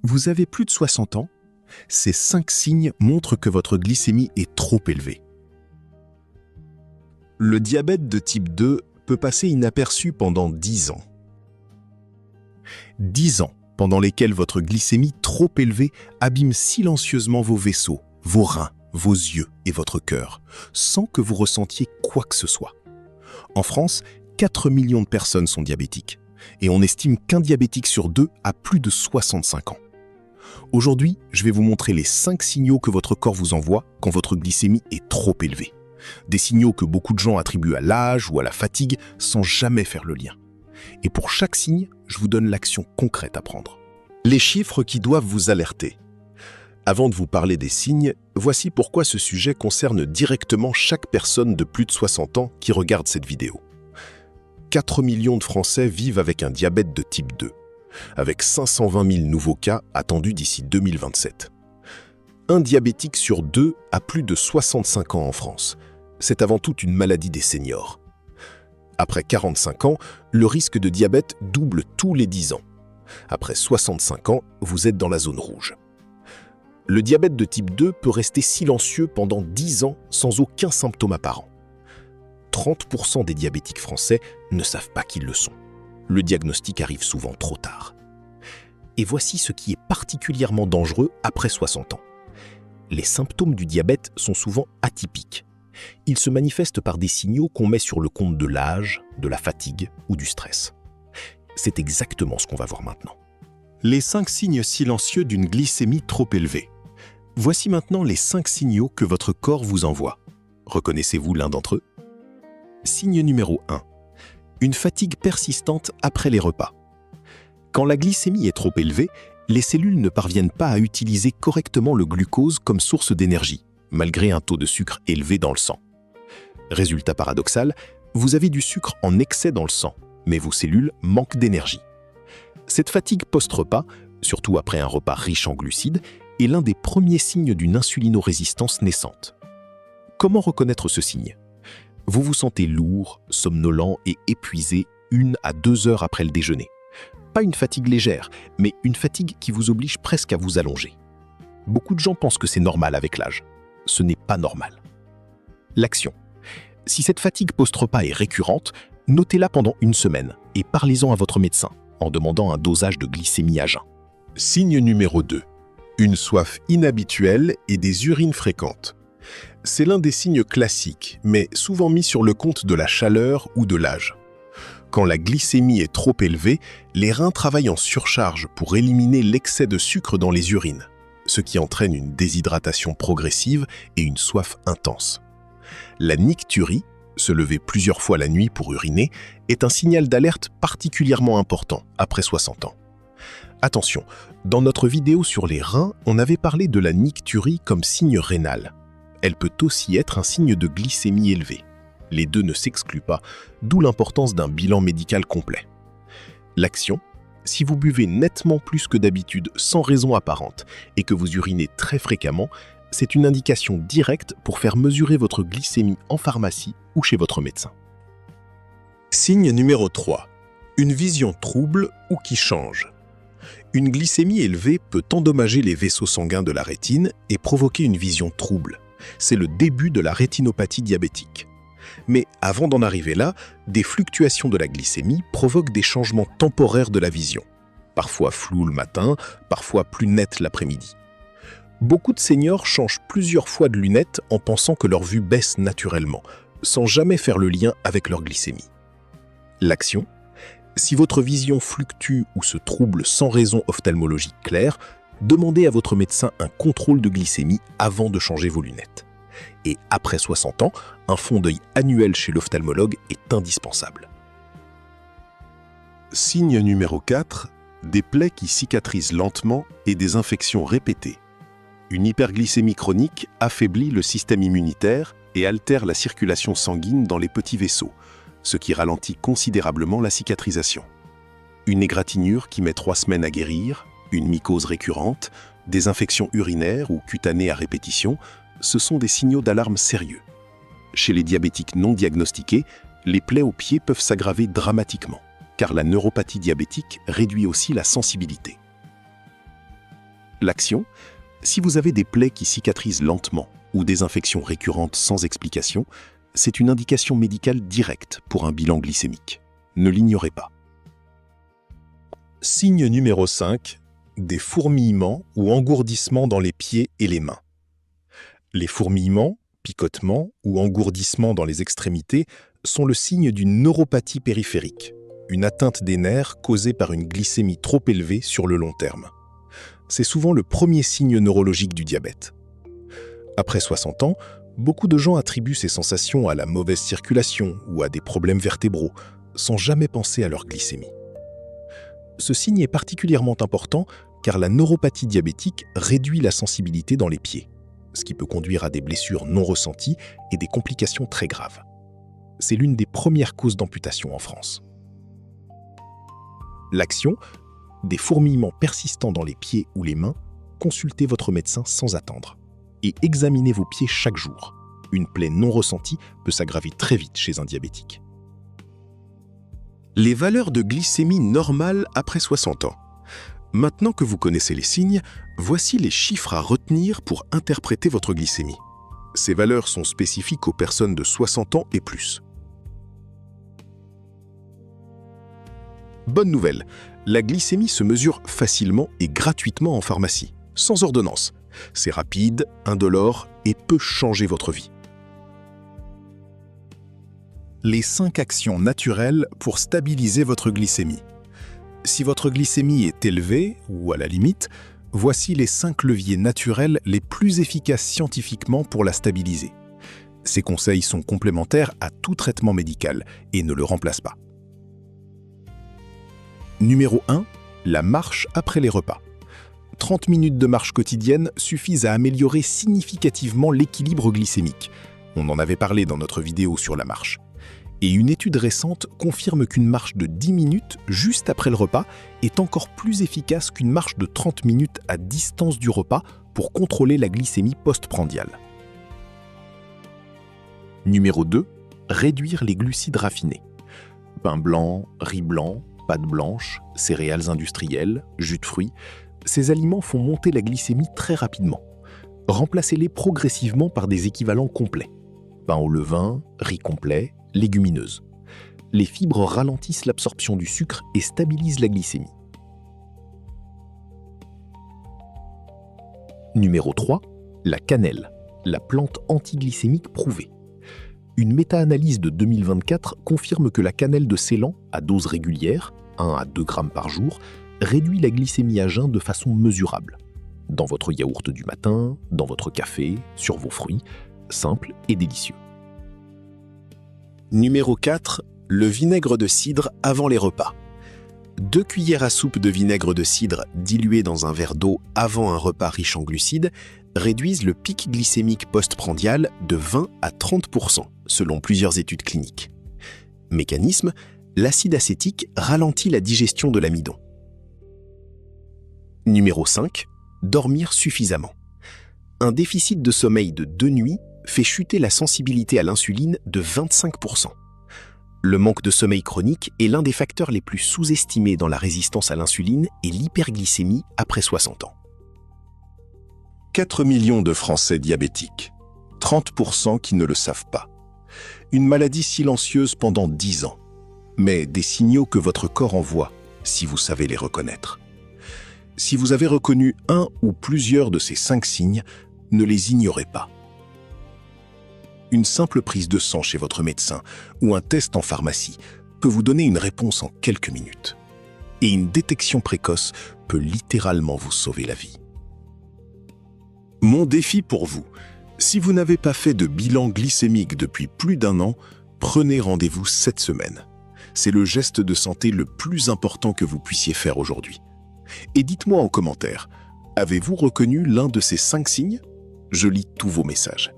Vous avez plus de 60 ans? Ces 5 signes montrent que votre glycémie est trop élevée. Le diabète de type 2 peut passer inaperçu pendant 10 ans. 10 ans pendant lesquels votre glycémie trop élevée abîme silencieusement vos vaisseaux, vos reins, vos yeux et votre cœur, sans que vous ressentiez quoi que ce soit. En France, 4 millions de personnes sont diabétiques, et on estime qu'un diabétique sur 2 a plus de 65 ans. Aujourd'hui, je vais vous montrer les 5 signaux que votre corps vous envoie quand votre glycémie est trop élevée. Des signaux que beaucoup de gens attribuent à l'âge ou à la fatigue sans jamais faire le lien. Et pour chaque signe, je vous donne l'action concrète à prendre. Les chiffres qui doivent vous alerter. Avant de vous parler des signes, voici pourquoi ce sujet concerne directement chaque personne de plus de 60 ans qui regarde cette vidéo. 4 millions de Français vivent avec un diabète de type 2, avec 520 000 nouveaux cas attendus d'ici 2027. Un diabétique sur 2 a plus de 65 ans en France. C'est avant tout une maladie des seniors. Après 45 ans, le risque de diabète double tous les 10 ans. Après 65 ans, vous êtes dans la zone rouge. Le diabète de type 2 peut rester silencieux pendant 10 ans sans aucun symptôme apparent. 30% des diabétiques français ne savent pas qu'ils le sont. Le diagnostic arrive souvent trop tard. Et voici ce qui est particulièrement dangereux après 60 ans. Les symptômes du diabète sont souvent atypiques. Ils se manifestent par des signaux qu'on met sur le compte de l'âge, de la fatigue ou du stress. C'est exactement ce qu'on va voir maintenant. Les 5 signes silencieux d'une glycémie trop élevée. Voici maintenant les 5 signaux que votre corps vous envoie. Reconnaissez-vous l'un d'entre eux? Signe numéro 1. Une fatigue persistante après les repas. Quand la glycémie est trop élevée, les cellules ne parviennent pas à utiliser correctement le glucose comme source d'énergie, malgré un taux de sucre élevé dans le sang. Résultat paradoxal, vous avez du sucre en excès dans le sang, mais vos cellules manquent d'énergie. Cette fatigue post-repas, surtout après un repas riche en glucides, est l'un des premiers signes d'une insulinorésistance naissante. Comment reconnaître ce signe? Vous vous sentez lourd, somnolent et épuisé 1 à 2 heures après le déjeuner. Pas une fatigue légère, mais une fatigue qui vous oblige presque à vous allonger. Beaucoup de gens pensent que c'est normal avec l'âge. Ce n'est pas normal. L'action. Si cette fatigue post-repas est récurrente, notez-la pendant 1 semaine et parlez-en à votre médecin en demandant un dosage de glycémie à jeun. Signe numéro 2. Une soif inhabituelle et des urines fréquentes. C'est l'un des signes classiques, mais souvent mis sur le compte de la chaleur ou de l'âge. Quand la glycémie est trop élevée, les reins travaillent en surcharge pour éliminer l'excès de sucre dans les urines, ce qui entraîne une déshydratation progressive et une soif intense. La nicturie, se lever plusieurs fois la nuit pour uriner, est un signal d'alerte particulièrement important après 60 ans. Attention, dans notre vidéo sur les reins, on avait parlé de la nicturie comme signe rénal. Elle peut aussi être un signe de glycémie élevée. Les deux ne s'excluent pas, d'où l'importance d'un bilan médical complet. L'action. Si vous buvez nettement plus que d'habitude sans raison apparente et que vous urinez très fréquemment, c'est une indication directe pour faire mesurer votre glycémie en pharmacie ou chez votre médecin. Signe numéro 3. Une vision trouble ou qui change. Une glycémie élevée peut endommager les vaisseaux sanguins de la rétine et provoquer une vision trouble. C'est le début de la rétinopathie diabétique. Mais avant d'en arriver là, des fluctuations de la glycémie provoquent des changements temporaires de la vision. Parfois flou le matin, parfois plus net l'après-midi. Beaucoup de seniors changent plusieurs fois de lunettes en pensant que leur vue baisse naturellement, sans jamais faire le lien avec leur glycémie. L'action. Si votre vision fluctue ou se trouble sans raison ophtalmologique claire, demandez à votre médecin un contrôle de glycémie avant de changer vos lunettes. Et après 60 ans, un fond d'œil annuel chez l'ophtalmologue est indispensable. Signe numéro 4. Des plaies qui cicatrisent lentement et des infections répétées. Une hyperglycémie chronique affaiblit le système immunitaire et altère la circulation sanguine dans les petits vaisseaux, ce qui ralentit considérablement la cicatrisation. Une égratignure qui met 3 semaines à guérir, une mycose récurrente, des infections urinaires ou cutanées à répétition, ce sont des signaux d'alarme sérieux. Chez les diabétiques non diagnostiqués, les plaies aux pieds peuvent s'aggraver dramatiquement, car la neuropathie diabétique réduit aussi la sensibilité. L'action: si vous avez des plaies qui cicatrisent lentement ou des infections récurrentes sans explication, c'est une indication médicale directe pour un bilan glycémique. Ne l'ignorez pas. Signe numéro 5, des fourmillements ou engourdissements dans les pieds et les mains. Les fourmillements, picotements ou engourdissements dans les extrémités sont le signe d'une neuropathie périphérique, une atteinte des nerfs causée par une glycémie trop élevée sur le long terme. C'est souvent le premier signe neurologique du diabète. Après 60 ans, beaucoup de gens attribuent ces sensations à la mauvaise circulation ou à des problèmes vertébraux, sans jamais penser à leur glycémie. Ce signe est particulièrement important car la neuropathie diabétique réduit la sensibilité dans les pieds, ce qui peut conduire à des blessures non ressenties et des complications très graves. C'est l'une des premières causes d'amputation en France. L'action: des fourmillements persistants dans les pieds ou les mains, consultez votre médecin sans attendre et examinez vos pieds chaque jour. Une plaie non ressentie peut s'aggraver très vite chez un diabétique. Les valeurs de glycémie normales après 60 ans. Maintenant que vous connaissez les signes, voici les chiffres à retenir pour interpréter votre glycémie. Ces valeurs sont spécifiques aux personnes de 60 ans et plus. Bonne nouvelle, la glycémie se mesure facilement et gratuitement en pharmacie, sans ordonnance. C'est rapide, indolore et peut changer votre vie. Les 5 actions naturelles pour stabiliser votre glycémie. Si votre glycémie est élevée, ou à la limite, voici les 5 leviers naturels les plus efficaces scientifiquement pour la stabiliser. Ces conseils sont complémentaires à tout traitement médical et ne le remplacent pas. Numéro 1, la marche après les repas. 30 minutes de marche quotidienne suffisent à améliorer significativement l'équilibre glycémique. On en avait parlé dans notre vidéo sur la marche. Et une étude récente confirme qu'une marche de 10 minutes juste après le repas est encore plus efficace qu'une marche de 30 minutes à distance du repas pour contrôler la glycémie postprandiale. Numéro 2, réduire les glucides raffinés. Pain blanc, riz blanc, pâtes blanches, céréales industrielles, jus de fruits, ces aliments font monter la glycémie très rapidement. Remplacez-les progressivement par des équivalents complets. Pain au levain, riz complet, légumineuses. Les fibres ralentissent l'absorption du sucre et stabilisent la glycémie. Numéro 3, la cannelle, la plante antiglycémique prouvée. Une méta-analyse de 2024 confirme que la cannelle de Ceylan, à dose régulière, 1 à 2 grammes par jour, réduit la glycémie à jeun de façon mesurable. Dans votre yaourt du matin, dans votre café, sur vos fruits, simple et délicieux. Numéro 4, le vinaigre de cidre avant les repas. 2 cuillères à soupe de vinaigre de cidre dilué dans un verre d'eau avant un repas riche en glucides réduisent le pic glycémique postprandial de 20 à 30%, selon plusieurs études cliniques. Mécanisme: l'acide acétique ralentit la digestion de l'amidon. Numéro 5, dormir suffisamment. Un déficit de sommeil de 2 nuits fait chuter la sensibilité à l'insuline de 25%. Le manque de sommeil chronique est l'un des facteurs les plus sous-estimés dans la résistance à l'insuline et l'hyperglycémie après 60 ans. 4 millions de Français diabétiques, 30% qui ne le savent pas. Une maladie silencieuse pendant 10 ans, mais des signaux que votre corps envoie, si vous savez les reconnaître. Si vous avez reconnu un ou plusieurs de ces 5 signes, ne les ignorez pas. Une simple prise de sang chez votre médecin ou un test en pharmacie peut vous donner une réponse en quelques minutes. Et une détection précoce peut littéralement vous sauver la vie. Mon défi pour vous: si vous n'avez pas fait de bilan glycémique depuis plus d'1 an, prenez rendez-vous cette semaine. C'est le geste de santé le plus important que vous puissiez faire aujourd'hui. Et dites-moi en commentaire, avez-vous reconnu l'un de ces 5 signes? Je lis tous vos messages.